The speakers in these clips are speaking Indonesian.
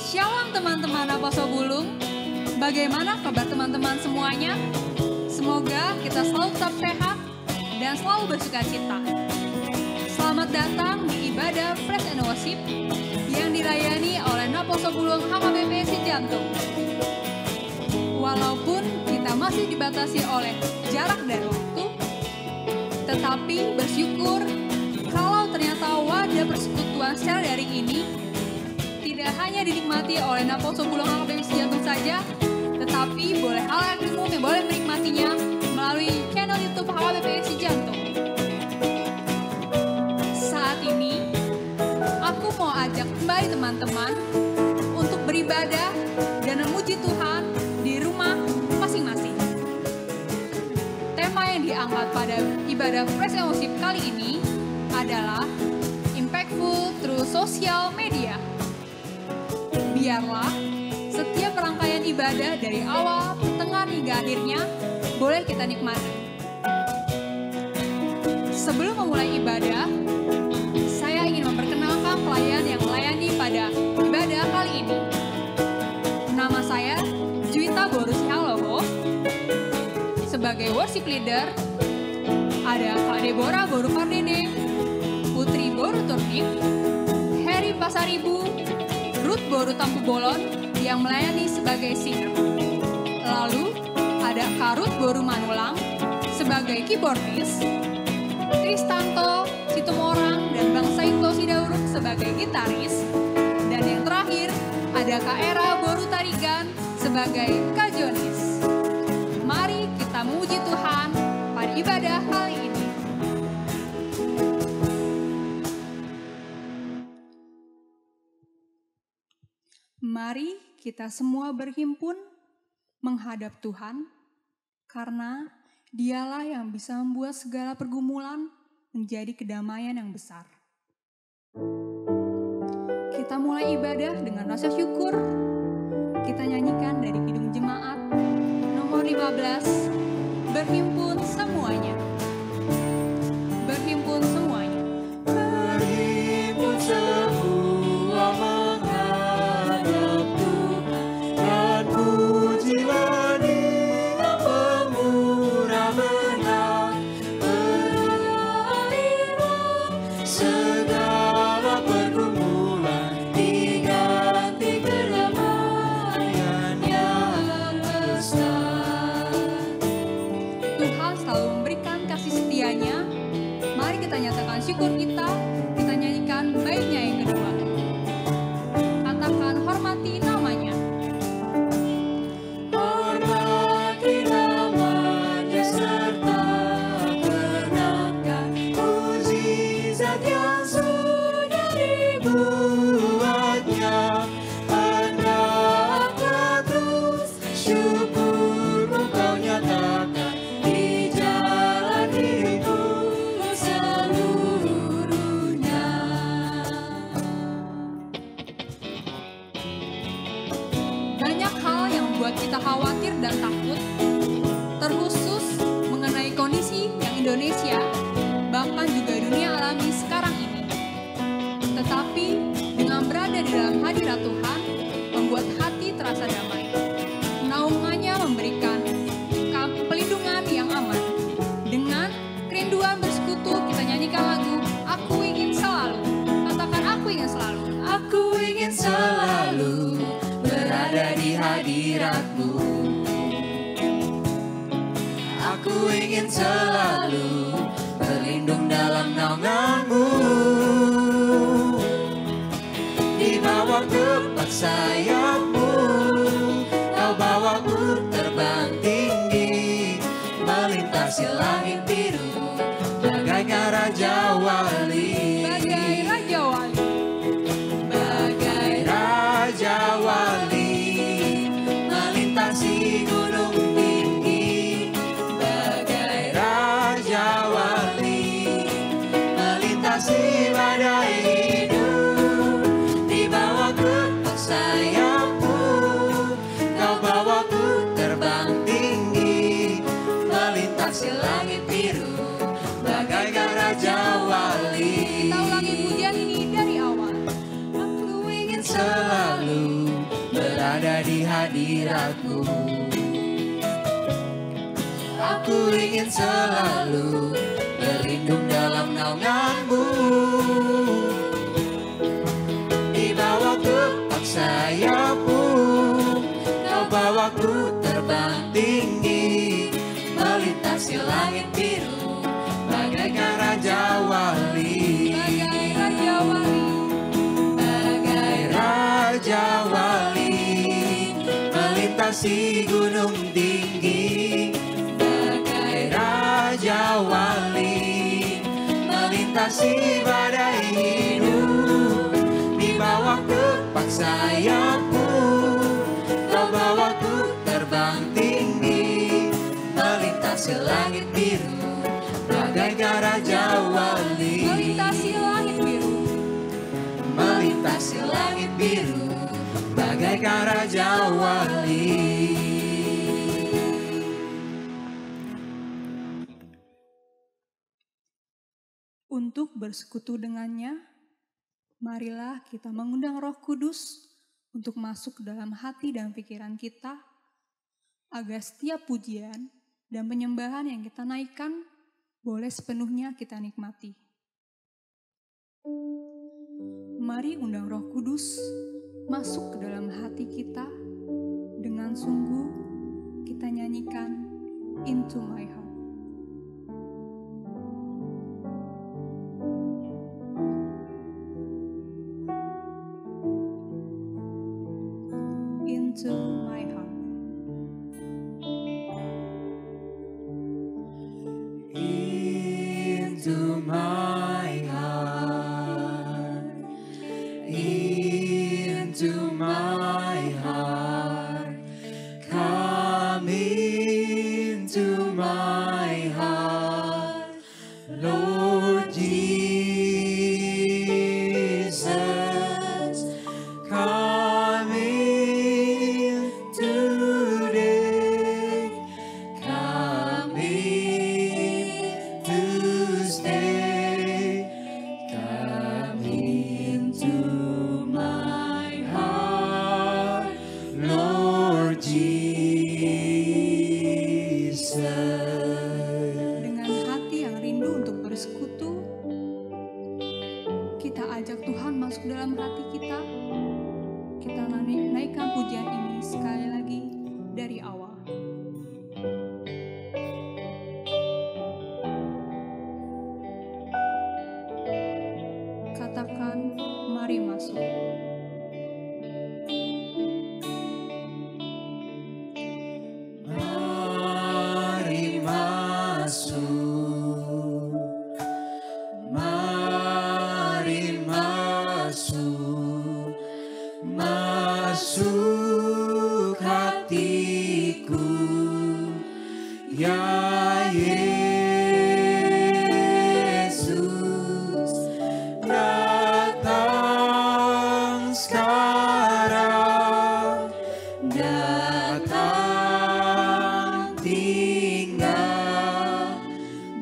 Shalom teman-teman Apostle Bulung. Bagaimana kabar teman-teman semuanya? Semoga kita selalu tetap sehat dan selalu bersuka cita. Selamat datang di ibadah Praise and Worship yang dirayani oleh Apostle Bulung HKBP Sijantung. Walaupun kita masih dibatasi oleh jarak dan waktu, tetapi bersyukur kalau ternyata wadah persekutuan secara daring ini tidak hanya dinikmati oleh Apostle Bulung HKBP Sijantung saja, tetapi boleh halayak umum yang boleh menikmatinya melalui channel YouTube HKBP Sijantung. Saat ini, aku mau ajak kembali teman-teman untuk beribadah dan memuji Tuhan di rumah masing-masing. Tema yang diangkat pada ibadah Praise and Worship kali ini adalah Impactful Through Social Media. Biarlah setiap rangkaian ibadah dari awal, pertengahan hingga akhirnya boleh kita nikmati. Sebelum memulai ibadah, saya ingin memperkenalkan pelayan yang melayani pada ibadah kali ini. Nama saya Juwita Boru Sihaloho. Sebagai worship leader, ada Kak Deborah Boru Pardede, Putri Boru Turnik, Heri Pasaribu, Ruth Boru Tampu Bolon yang melayani sebagai singer. Lalu ada Kak Ruth Boru Manulang sebagai keyboardis, Kristanto Situmorang dan Bang Saito Sidauruk sebagai gitaris, dan yang terakhir ada Kak Era Boru Tarigan sebagai kajonis. Mari kita memuji Tuhan pada ibadah kali ini. Mari kita semua berhimpun menghadap Tuhan, karena Dialah yang bisa membuat segala pergumulan menjadi kedamaian yang besar. Kita mulai ibadah dengan rasa syukur. Kita nyanyikan dari Kidung Jemaat nomor 15, berhimpun semuanya. Berhimpun semuanya. Berhimpun semua menghadap Tuhan, dan pujilah Dia pemurah benar. Berakhirlah segala pergumulan, diganti kedamaian yang besar. Tuhan selalu memberikan kasih setianya. Mari kita nyatakan syukur kita nyanyikan baiknya yang kedua. Katakan hormati namanya. Hormati namanya serta kenangkan mukjizat yang sudah dibuatnya. Hendaklah terus syukurmu kau nyatakan di jalan hidupmu seluruhnya. Banyak hal yang membuat kita khawatir dan takut, terkhusus mengenai kondisi yang Indonesia, bahkan juga dunia alami sekarang ini. Tetapi dengan berada di dalam hadirat Tuhan, membuat hati terasa damai. Naungannya memberikan pelindungan yang aman. Dengan kerinduan bersekutu, kita nyanyikan lagu Aku Ingin Selalu. Katakan aku ingin selalu. Aku ingin selalu berada di hadirat-Mu. Aku ingin selalu berlindung dalam naungan-Mu. Di bawah kepak sayap-Mu, Kau bawaku terbang tinggi, melintasi langit biru, bagaikan Raja Wali. Bagai Raja Wali. Bagai Raja Wali, melintasi gunung tinggi. Bagai Raja Wali, melintasi badai hidup. Di bawah kepak sayap-Mu, Kau bawaku terbang tinggi, melintasi langit biru, bagaikan Raja Wali. Kita ulangi pujian ini dari awal. Aku ingin selalu hadirat-Mu. Aku ingin selalu berlindung dalam naungan-Mu. Di bawah kepak sayap-Mu, Kau bawaku terbang tinggi, melintasi langit biru, bagaikan Raja Wali. Bagai Raja Wali, Bagai Raja Wali, melintasi gunung tinggi. Bagai Raja Wali, melintasi badai hidup. Di bawah kepak sayap-Mu, Kau bawaku terbang tinggi, melintasi langit biru, bagaikan Raja Wali. melintasi langit biru, Melintasi langit biru, bagaikan Raja Wali. Untuk bersekutu dengannya, marilah kita mengundang Roh Kudus untuk masuk ke dalam hati dan pikiran kita, agar setiap pujian dan penyembahan yang kita naikkan boleh sepenuhnya kita nikmati. Mari undang Roh Kudus masuk ke dalam hati kita, dengan sungguh kita nyanyikan Into My Heart. Into my heart. Into my heart, into my heart, come into my heart, Lord Jesus, come in today, come in to stay, come into my heart, Lord Jesus. Dengan hati yang rindu untuk bersekutu, kita ajak Tuhan masuk dalam hati kita. Kita naikkan pujian ini sekali lagi dari awal. Katakan, mari masuk. Mari masuk, mari masuk, masuk hatiku, ya Yesus, datang sekarang, datang tinggal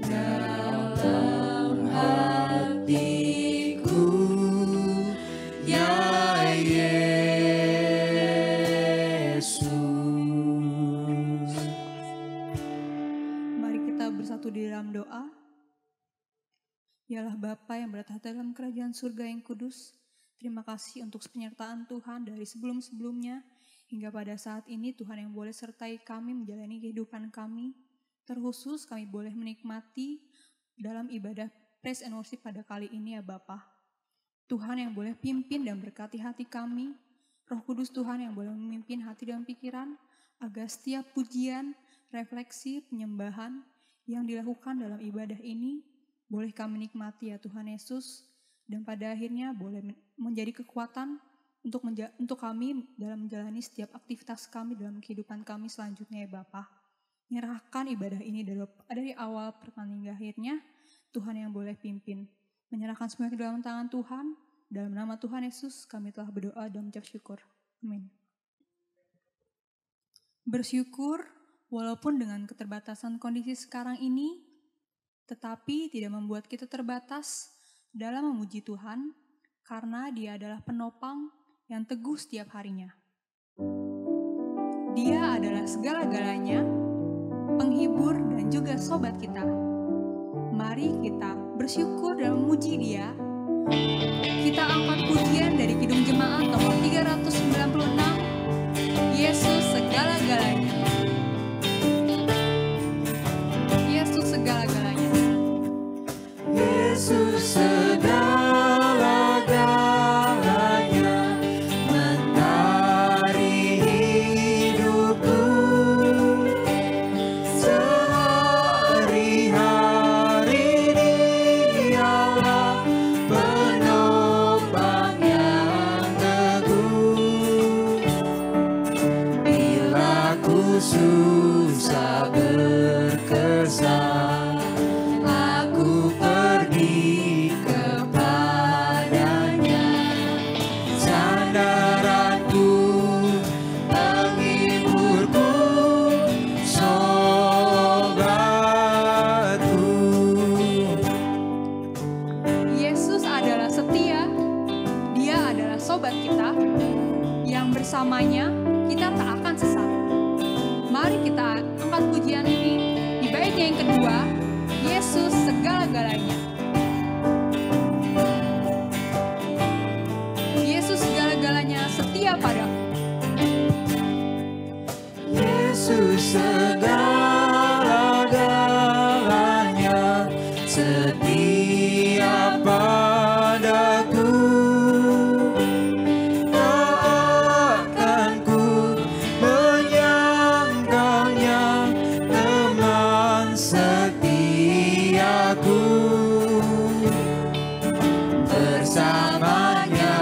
dalam hatiku, ya Yesus. Mari kita bersatu di dalam doa. Yalah Bapa yang bertahta dalam kerajaan surga yang kudus, terima kasih untuk penyertaan Tuhan dari sebelum-sebelumnya hingga pada saat ini. Tuhan yang boleh sertai kami menjalani kehidupan kami, terkhusus kami boleh menikmati dalam ibadah praise and worship pada kali ini ya Bapa. Tuhan yang boleh pimpin dan berkati hati kami, Roh Kudus Tuhan yang boleh memimpin hati dan pikiran, agar setiap pujian, refleksi, penyembahan yang dilakukan dalam ibadah ini boleh kami nikmati ya Tuhan Yesus, dan pada akhirnya boleh menjadi kekuatan untuk kami dalam menjalani setiap aktivitas kami dalam kehidupan kami selanjutnya ya Bapa. Menyerahkan ibadah ini dari awal pertengahan hingga akhirnya, Tuhan yang boleh pimpin. Menyerahkan semuanya ke dalam tangan Tuhan, dalam nama Tuhan Yesus kami telah berdoa dan mengucap syukur. Amin. Bersyukur walaupun dengan keterbatasan kondisi sekarang ini, tetapi tidak membuat kita terbatas dalam memuji Tuhan, karena Dia adalah penopang yang teguh setiap harinya. Dia adalah segala-galanya, penghibur dan juga sobat kita. Mari kita bersyukur dan memuji Dia. Kita angkat pujian dari Kidung Jemaat nomor 396, Yesus segala-galanya. Yesus segala-galanya. Yesus segala-galanya, mentari hidupku. Sehari-hari Dialah penopang yang teguh. Bila ku susah berkesan, aku pergi kepadanya. Sandaranku, penghiburku, sobatku. Yesus adalah setia. Dia adalah sobat kita. Yang bersamanya kita tak akan sesat. Mari kita angkat pujian ini di baitnya yang kedua, Yesus segala-galanya. Yesus segala-galanya setia padaku. Yesus segala-galanya, setia padaku. Tak akan ku menyangkalnya, teman setiaku. Bersamanya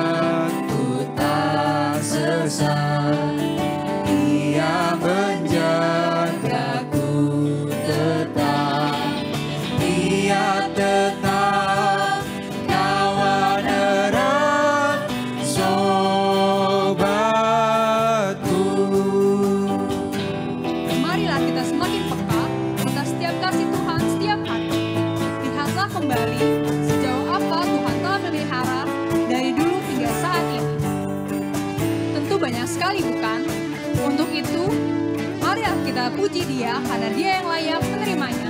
ku tak sesat, Dia menjagaku tetap. Dia tetap kawan erat, sobatku. Marilah kita semakin peka atas setiap kasih Tuhan setiap hari. Lihatlah kembali sejauh apa Tuhan telah memelihara dari dulu hingga saat ini. Tentu banyak sekali, bukan? Untuk itu, marilah kita puji Dia karena Dia yang layak menerimanya.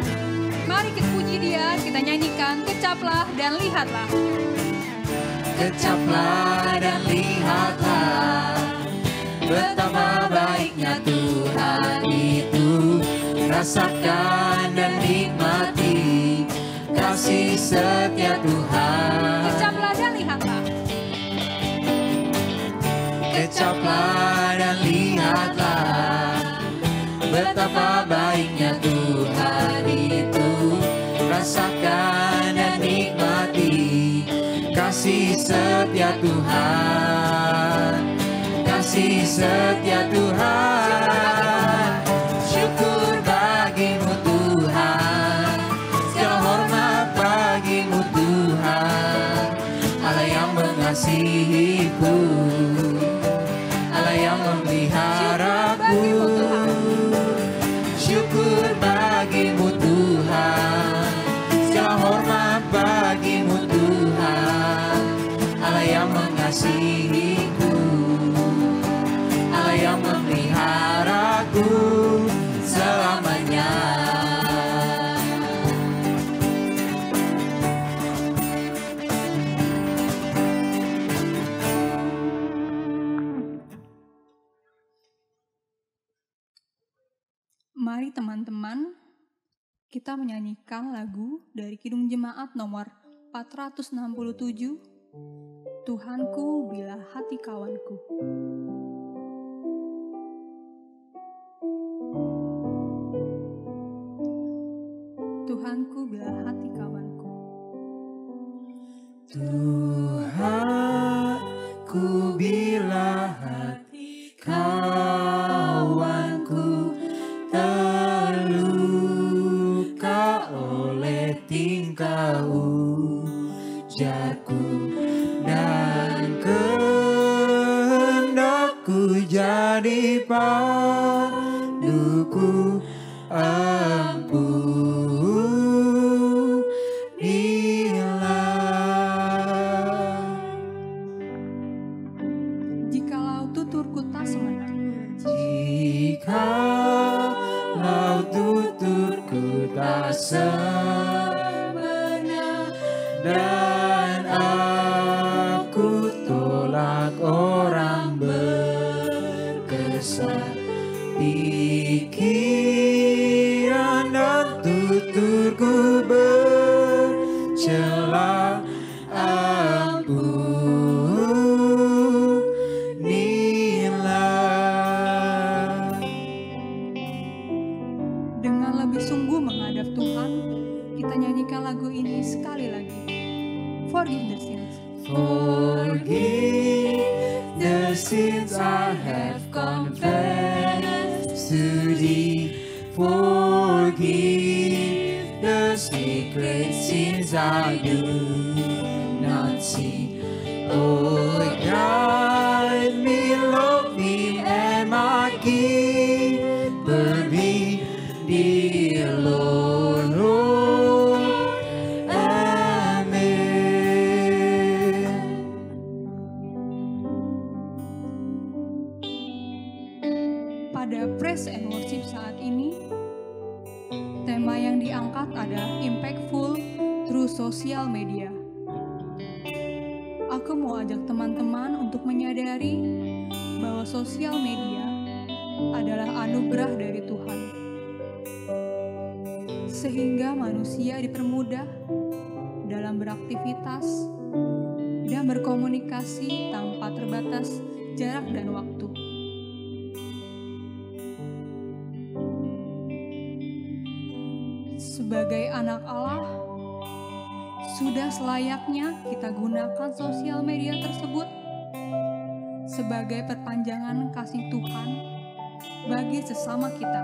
Mari kita puji Dia, kita nyanyikan Kecaplah dan Lihatlah. Kecaplah dan lihatlah, betapa baiknya Tuhan itu. Rasakan dan nikmati kasih setia Tuhan. Kecaplah dan lihatlah. Kecaplah dan lihatlah, betapa baiknya Tuhan itu. Rasakan dan nikmati kasih setia Tuhan. Kasih setia Tuhan. Syukur bagimu Tuhan, segala hormat bagimu Tuhan. Allah yang mengasihiku, Allah yang memeliharaku. Syukur bagimu Tuhan, segala hormat bagimu Tuhan. Allah yang mengasihiku, Allah yang memeliharaku selamanya. Mari teman-teman, kita menyanyikan lagu dari Kidung Jemaat nomor 467, Tuhanku bila hati kawanku. Tuhanku bila hati kawanku. Tuhanku bila hati kawanku terluka oleh tingkah ujarku dan kehendakku jadi paduku, ampunilah. Jikalau tuturku tak semenang, semena, dan aku tolak orang berkesan. Pikiran dan tuturku bercela, ampunilah. Dengan lebih sungguh menghadap Tuhan, kita nyanyikan lagu ini sekali lagi. Forgive the sins. Forgive the sins I have confessed to thee. Forgive the secret sins I do not see. Oh, guide me, love me, and my keeper be dear Lord. Pada Praise and Worship saat ini, tema yang diangkat adalah impactful through social media. Aku mau ajak teman-teman untuk menyadari bahwa sosial media adalah anugerah dari Tuhan. Sehingga manusia dipermudah dalam beraktivitas dan berkomunikasi tanpa terbatas jarak dan waktu. Sebagai anak Allah, sudah selayaknya kita gunakan sosial media tersebut sebagai perpanjangan kasih Tuhan bagi sesama kita.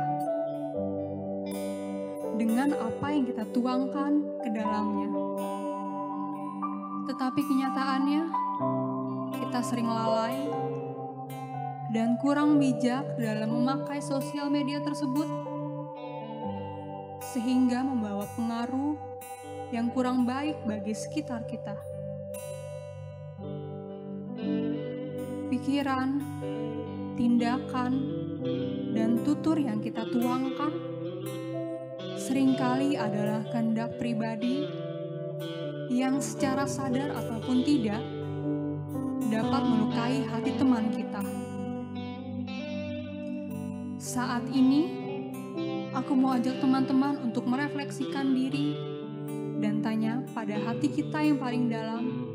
Dengan apa yang kita tuangkan ke dalamnya. Tetapi kenyataannya, kita sering lalai dan kurang bijak dalam memakai sosial media tersebut, sehingga membawa pengaruh yang kurang baik bagi sekitar kita. Pikiran, tindakan, dan tutur yang kita tuangkan seringkali adalah kehendak pribadi yang secara sadar ataupun tidak dapat melukai hati teman kita. Saat ini, aku mau ajak teman-teman untuk merefleksikan diri dan tanya pada hati kita yang paling dalam,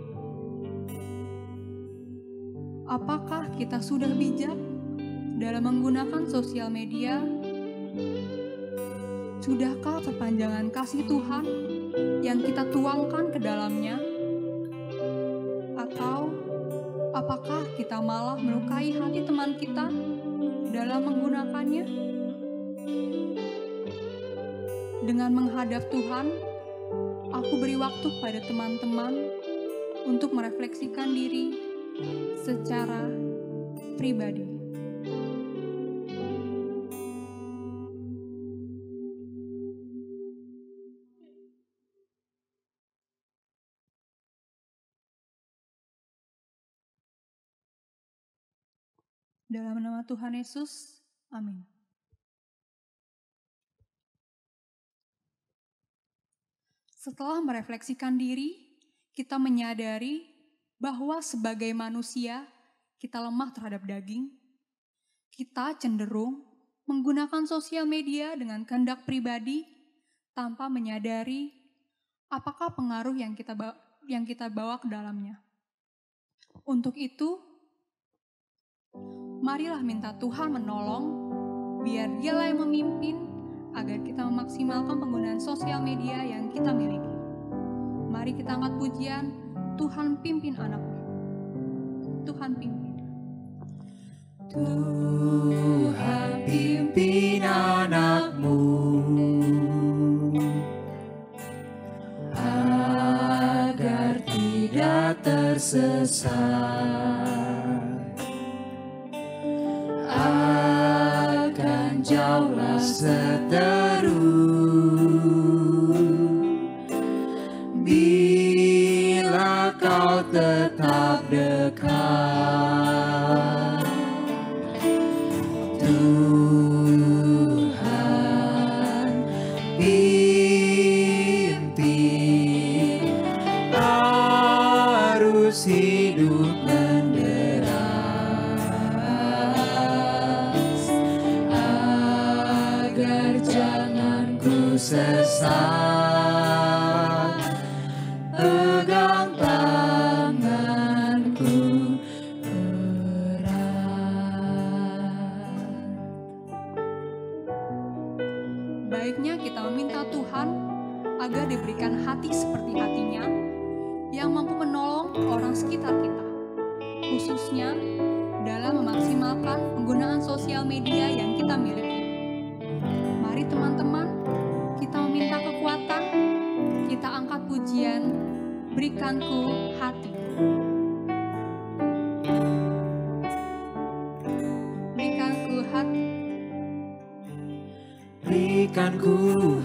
apakah kita sudah bijak dalam menggunakan sosial media? Sudahkah perpanjangan kasih Tuhan yang kita tuangkan ke dalamnya? Atau apakah kita malah melukai hati teman kita dalam menggunakannya? Dengan menghadap Tuhan, aku beri waktu pada teman-teman untuk merefleksikan diri secara pribadi. Dalam nama Tuhan Yesus, amin. Setelah merefleksikan diri, kita menyadari bahwa sebagai manusia, kita lemah terhadap daging. Kita cenderung menggunakan sosial media dengan kehendak pribadi tanpa menyadari apakah pengaruh yang kita bawa ke dalamnya. Untuk itu, marilah minta Tuhan menolong, biar Dialah yang memimpin, agar kita memaksimalkan penggunaan sosial media yang kita miliki. Mari kita angkat pujian, Tuhan pimpin anakmu. Tuhan pimpin. Tuhan pimpin anakmu agar tidak tersesat, akan jauhlah seteru bila kau tetap dekat. Tuhan pimpin sesat, pegang tanganku erat. Baiknya kita meminta Tuhan agar diberikan hati seperti hatinya yang mampu menolong orang sekitar kita, khususnya dalam memaksimalkan penggunaan sosial media yang kita miliki. Mari teman-teman, kita meminta kekuatan, kita angkat pujian, berikanku hati. Berikanku hati. Berikanku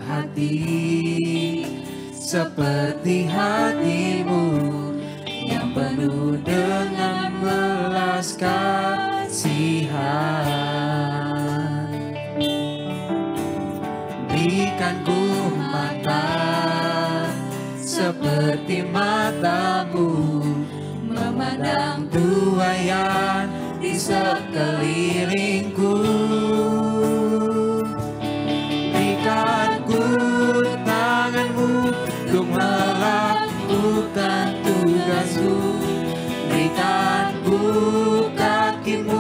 hati seperti hatimu yang penuh dengan belas kasihan. Berikanku mata seperti matamu, memandang tuaian di sekelilingku. Berikanku tanganmu untuk melakukan tugasku. Berikanku kakimu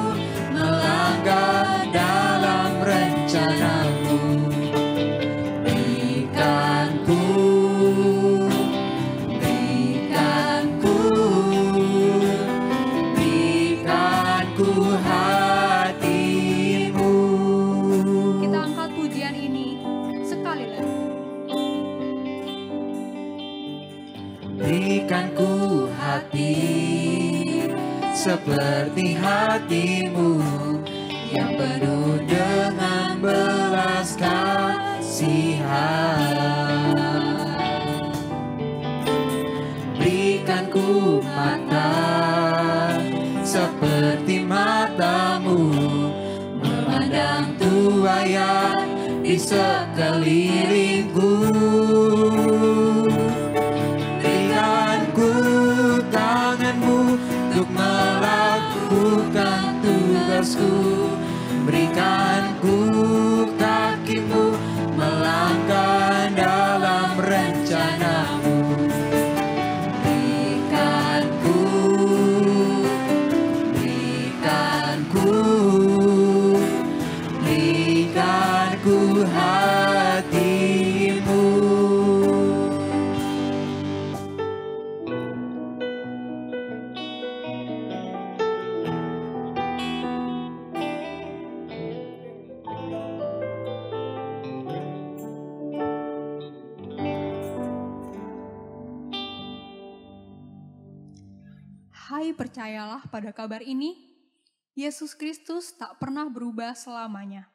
melangkah dalam rencanamu. Berikanku hatimu. Kita angkat pujian ini sekali lagi. Berikanku hati seperti hatimu yang penuh dengan belas kasihan. Berikanku mata seperti matamu, memandang tuaian di sekelilingku. Berikanku tanganmu untuk melakukan tugasku. Berikanku kakimu melangkah dalam rencanamu. Berikanku hatimu. Hai, percayalah pada kabar ini, Yesus Kristus tak pernah berubah selamanya.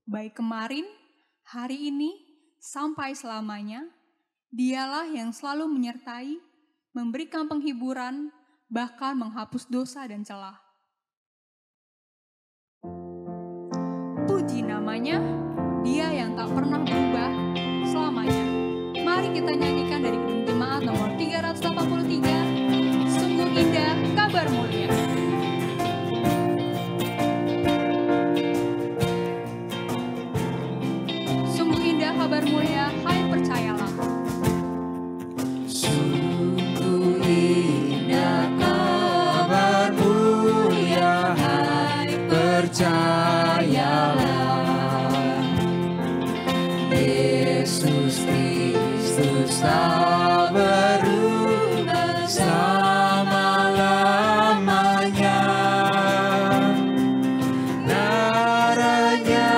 Baik kemarin, hari ini, sampai selamanya, Dialah yang selalu menyertai, memberikan penghiburan, bahkan menghapus dosa dan celah. Puji namanya, Dia yang tak pernah berubah selamanya. Mari kita nyanyikan dari Gedung Jemaat nomor 383, Sungguh Indah Kabar Mulia. Sungguh indah kabar mulia, hai percayalah. Sungguh indah kabar mulia, hai percayalah. Yesus Kristus tak berubah selama-lamanya. Darahnya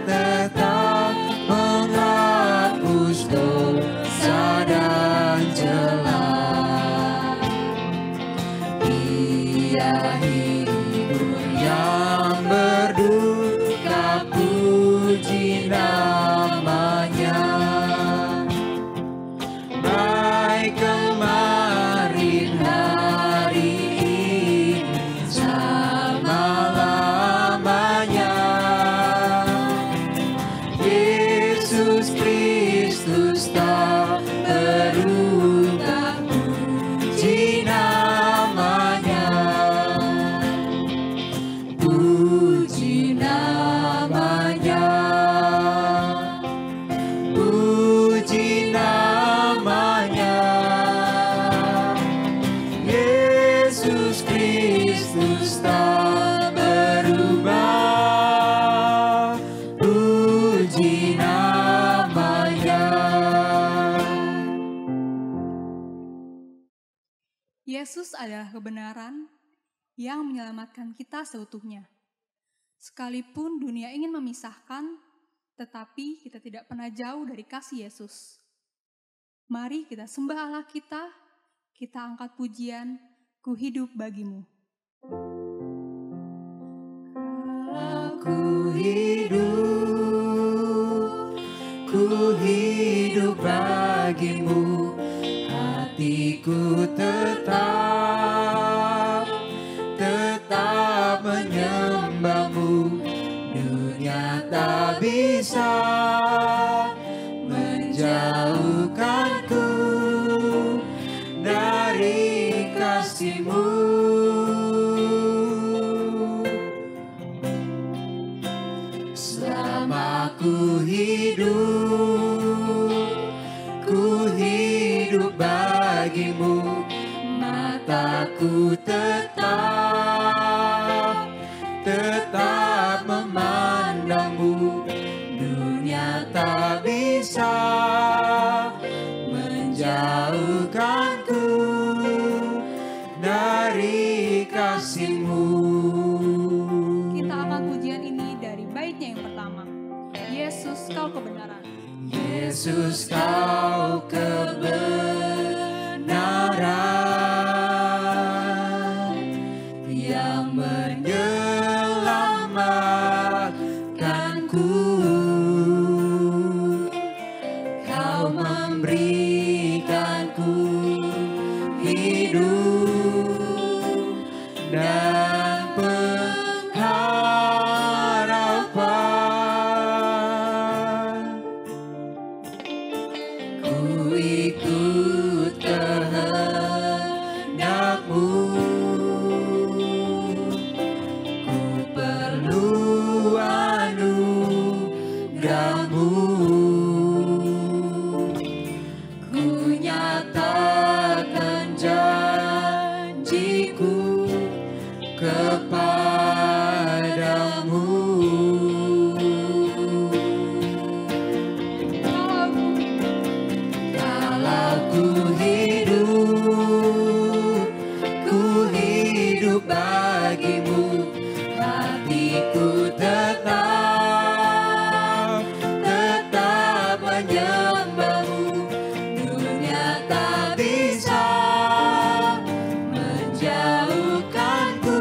tetap menghapus dosa dan celah. Dia hibur yang berduka, puji namanya. Baik puji namanya. Yesus adalah kebenaran yang menyelamatkan kita seutuhnya. Sekalipun dunia ingin memisahkan, tetapi kita tidak pernah jauh dari kasih Yesus. Mari kita sembah Allah kita angkat pujian, ku hidup bagimu. Ku hidup bagimu, hatiku tetap menyembahmu. Dunia tak bisa menjauhkanku dari kasih-Mu. Selama ku hidup bagimu, mataku tetap memandangmu. Dunia tak bisa menjauhkanku dari kasih-Mu. Kita akan pujian ini dari baitnya yang pertama. Yesus, kau kebenaran. Yesus, kau kebenaran yang menyelamatkanku. Kau memberikanku hidup dan pengharapan. Ku ikut kehendak-Mu, ku perlu anugerah-Mu. Ku nyatakan janjiku kepadamu. Kalau ku hidup bagimu, hatiku tetap menyembahmu. Dunia tak bisa menjauhkanku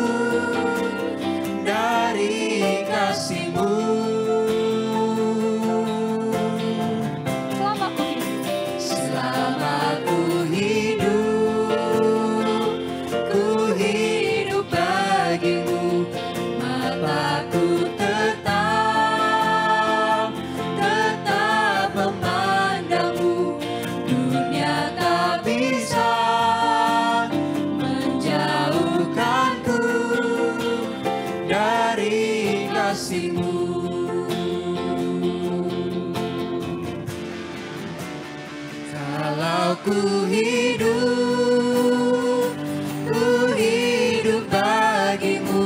dari kasih-Mu. Selama ku hidup bagimu, mataku tetap memandangmu. Dunia tak bisa menjauhkanku dari kasih-Mu. Kalau ku hidup bagimu,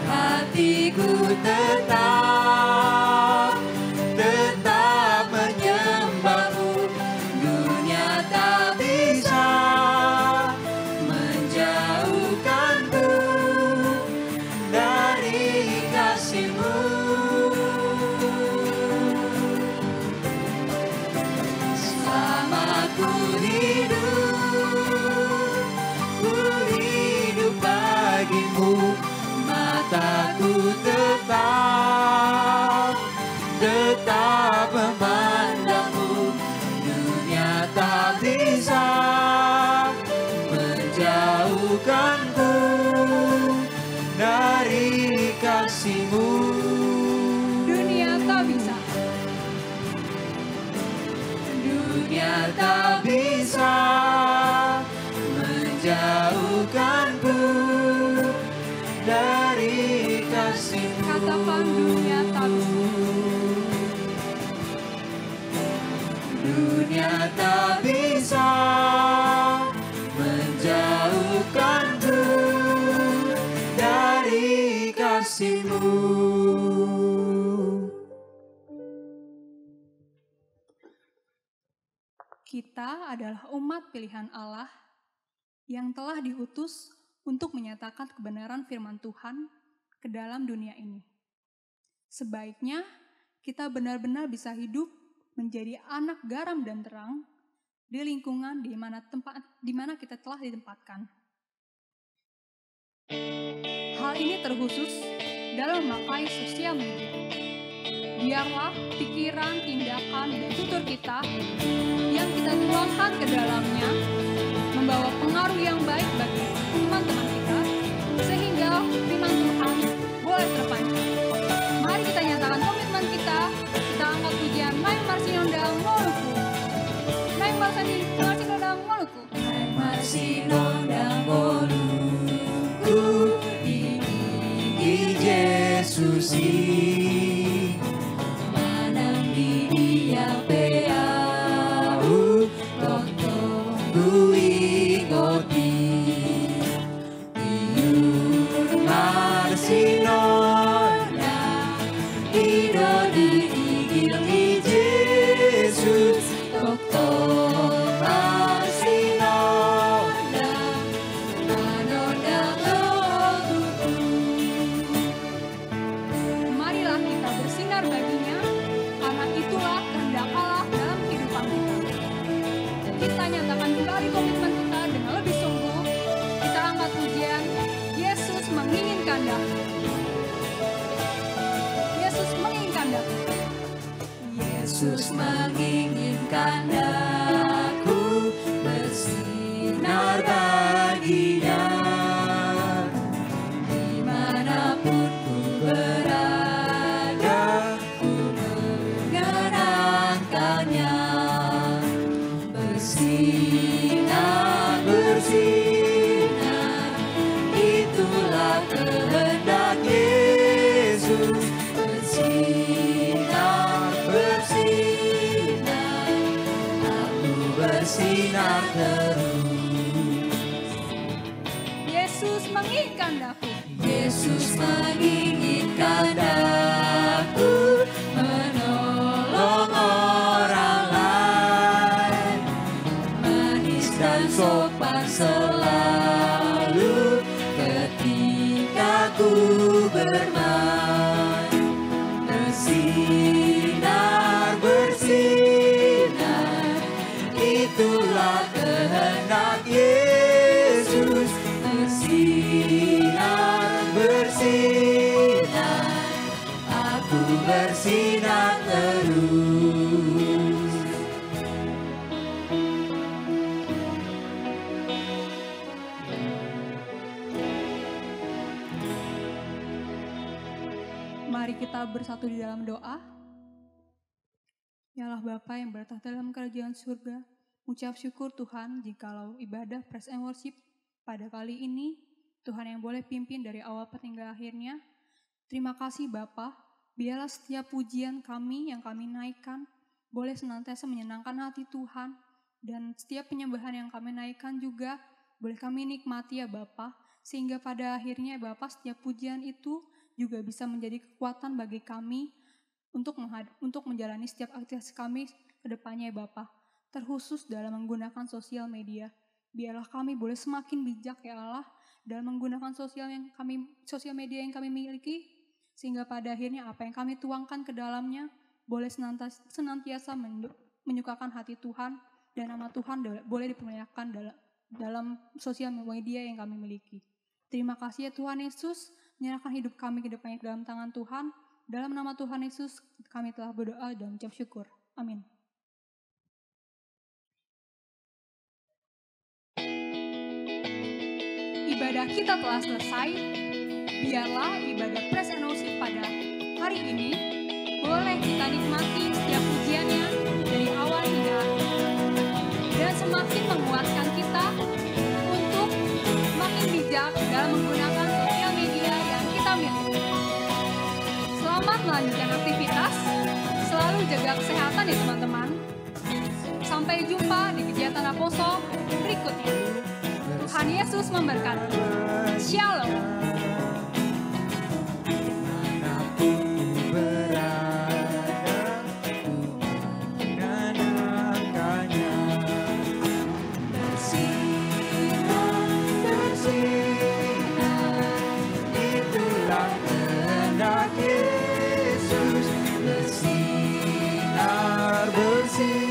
hatiku tetap menyembahmu. Dunia tak bisa menjauhkanku dari kasih-Mu. Selama ku hidup bagimu, mataku tetap memandangmu. Dunia tak bisa menjauhkanku dari kasih-Mu. dunia tak bisa. Dunia tak bisa menjauhkanku dari kasih-Mu. Katakan dunia tak bisa. Dunia tak bisa menjauhkanku dari kasih-Mu. Kita adalah umat pilihan Allah yang telah diutus untuk menyatakan kebenaran firman Tuhan ke dalam dunia ini. Sebaiknya kita benar-benar bisa hidup menjadi anak garam dan terang di lingkungan di mana kita telah ditempatkan. Hal ini terkhusus dalam memakai sosial media. Biarlah pikiran, tindakan, dan tutur kita yang kita tuangkan ke dalamnya membawa pengaruh yang baik bagi teman-teman kita, sehingga firman Tuhan boleh terpancar. Mari kita nyatakan komitmen kita angkat pujian Naik Marsinondang Moluku. Naik Marsinondang Moluku. Naik Marsinondang Moluku, diinggi Yesus manang di dia peau lontong bui goti Naik Marsinondang ido diinggil Yesus doktor Marsinondang manondang loguku. Marilah kita bersinar baginya, karena itulah kehendak Allah dalam kehidupan kita. Kita nyatakan kembali komitmen kita dengan lebih sungguh. Kita angkat pujian, Yesus menginginkan daku. Yesus menginginkan daku. Yesus menginginkan daku bersinar baginya, dimanapun ku berada, ku mengenangkannya. Bersinar, bersinar, itulah kehendak Yesus. Bersinar, bersinar, aku bersinar terus. Yesus menginginkan daku. Yesus menginginkan daku menolong orang lain, manis dan sopan selalu ketika ku bermain. Bersinar, bersinar, itulah kehendak Yesus. Bersinar, bersinar, aku bersinar terus. Mari kita bersatu di dalam doa. Ya Allah Bapa yang bertahta dalam kerajaan surga, ucap syukur Tuhan jikalau ibadah praise and worship pada kali ini Tuhan yang boleh pimpin dari awal hingga akhirnya. Terima kasih Bapa, biarlah setiap pujian kami yang kami naikkan boleh senantiasa menyenangkan hati Tuhan, dan setiap penyembahan yang kami naikkan juga boleh kami nikmati ya Bapa, sehingga pada akhirnya Bapa setiap pujian itu juga bisa menjadi kekuatan bagi kami untuk menjalani setiap aktivitas kami ke depannya ya Bapa. Terkhusus dalam menggunakan sosial media. Biarlah kami boleh semakin bijak ya Allah dalam menggunakan sosial media yang kami miliki, sehingga pada akhirnya apa yang kami tuangkan ke dalamnya boleh senantiasa menyukakan hati Tuhan, dan nama Tuhan boleh dipermuliakan dalam sosial media yang kami miliki. Terima kasih ya Tuhan Yesus, menyerahkan hidup kami ke depannya ke dalam tangan Tuhan. Dalam nama Tuhan Yesus kami telah berdoa dan ucap syukur. Amin. Ibadah kita telah selesai. Biarlah ibadah praise and worship pada hari ini boleh kita nikmati setiap pujiannya dari awal hingga akhir, dan semakin menguatkan kita untuk makin bijak dalam menggunakan sosial media yang kita miliki. Selamat melanjutkan aktivitas, selalu jaga kesehatan ya teman-teman. Sampai jumpa di kegiatan Apostol berikutnya. Tuhan Yesus memberkati. Shalom. Berada, ku mengenangkannya. bersinar.